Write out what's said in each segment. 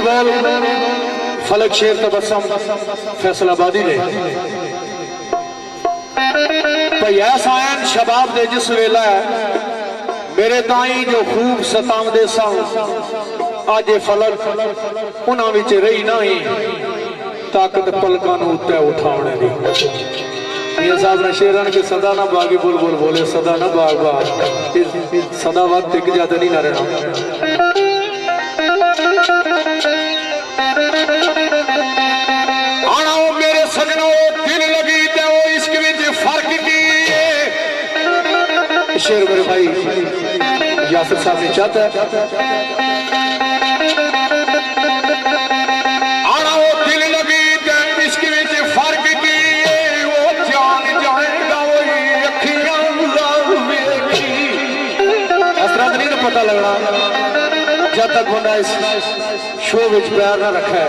ये बोल फलक शेर तबस्सुम फैसलाबादी ने भैया सायन शबाब दे जिस वेला मेरे ताई जो खूब सतावदे सन अज फलक उन्हां विच रही नहीं ताकत पलकां नूं उत्ते उठाने दी। मियां साहब ने शेरन के सदा ना बागी बुलबुल बोले सदा ना बाग बाग सदा वक्त टिक जाते नहीं ना रहना। आना वो मेरे सजनों दिल लगी ते वो इश्क विच फर्क की शेर मेरे भाई यासिर साहब ने चाहता है। आना वो दिल लगी ते इश्क विच फर्क की वो जान जाएगा वही अखियां वेखी। इस तरह नहीं तो पता लगना जब तक बंदा इस शो विच पैर ना रखा है।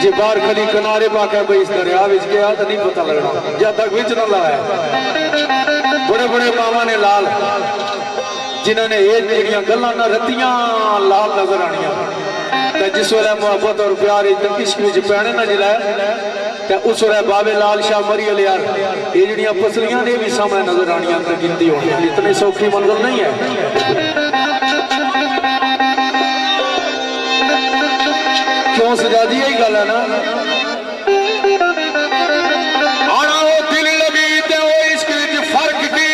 जे बाहर खली किनारे पाके भाई इस दरिया विच गया तो नहीं पता लगना जब तक विच ना लाया। बड़े बड़े मामा ने लाल जिन्होंने ये गल्लां ना रत्तियां लाल नजर आनियां जिस वेले मुहब्बत और प्यार इश्क विच पैने ना जिला उस वेले बाबे लाल शाह मरी अल यार ये जड़ियां पसलियां ने भी सामने नजर आनियां तो गिनती होनी इतनी सौखी मंजिल नहीं है। क्यों सजा दी यही गल है ना। आना वो दिल लगी ते वो इश्क विच फर्क की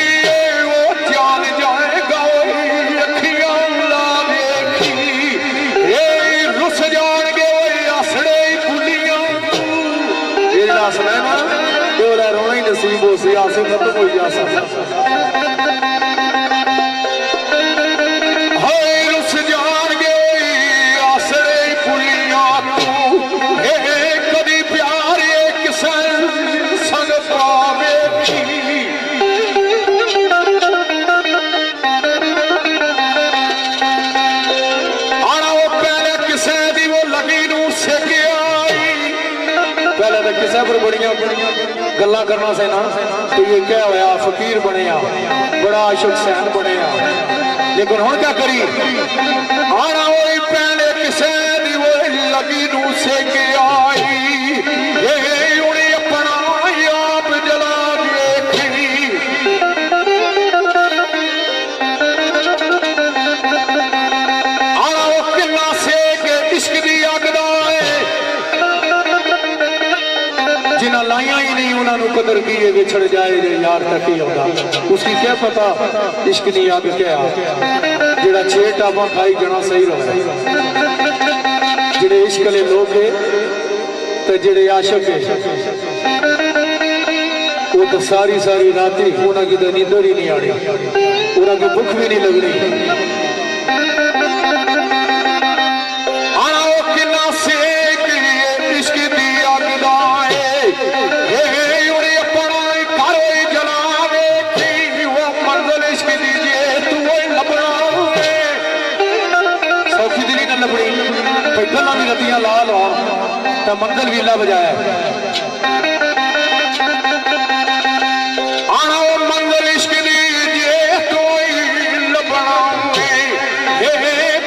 वो जान जाएगा वही अखियां ला वेखी ये रुस जाणगे वही आसड़े कुलियां ये आसना है ना ये वाला रोना ही नसीब हो सी आसे खत्म हो जा सकता गल्ला करना से ना तो ये क्या होया फकीर बने बड़ा आशिक सैन बने लेकिन हुण क्या करी आना वही पहले किसे दी वो लगी नू से के आई ये उन्हें अपना आप जला देखी। आना वो किन्ना से के इश्क दी अगदा जिन्हें लाइया ही नहीं उन्होंने कदर की है विछड़ जाए यार तक ही होगा उसकी क्या पता इश्क नहीं आग क्या जेड़ा 6 टाबा खाई जाना सही रहा जेड़े इश्क वाले लोग है तो जेड़े आशिक है वो तो सारी सारी रात उन्होंने की नींदर ही नहीं आनी उन्होंने भुख भी नहीं लगनी। आना वो किन्ना सेक इश्क दी अगदा गल्लां भी रत्तियां ला लो तो मंगल वीला बजाया। आना वो मंगल इश्क दीजिए कोई लबनावे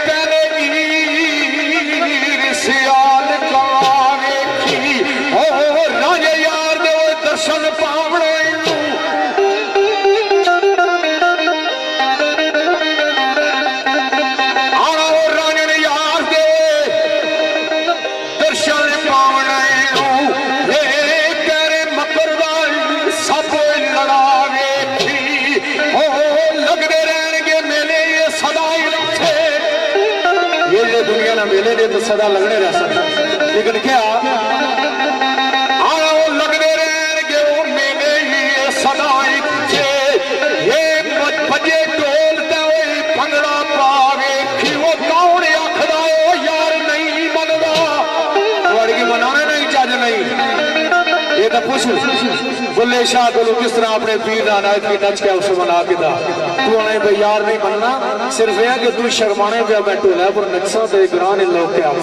पहले सियाल का वेखी ओ राजे यार दे दर्शन पावने मेले ने तो सदा लगने रह सकता लेकिन क्या आना वो लगने रहेंगे वो मेले ही सदा ये बजे टोलता वही भंगड़ा पावे कि वो कौन आखदा वो यार नहीं मनदा लड़की मनाने नहीं चाहते नहीं ये तो पूछ बुल्ले शाह को किस तरह अपने पीर नायक की नच के उसे मना के दा तू आने भाई यार नहीं बनना सिर्फ यह कि तू शर्माने पे मैं टोला पर नक्शा ते ग्रां ने लोग के आप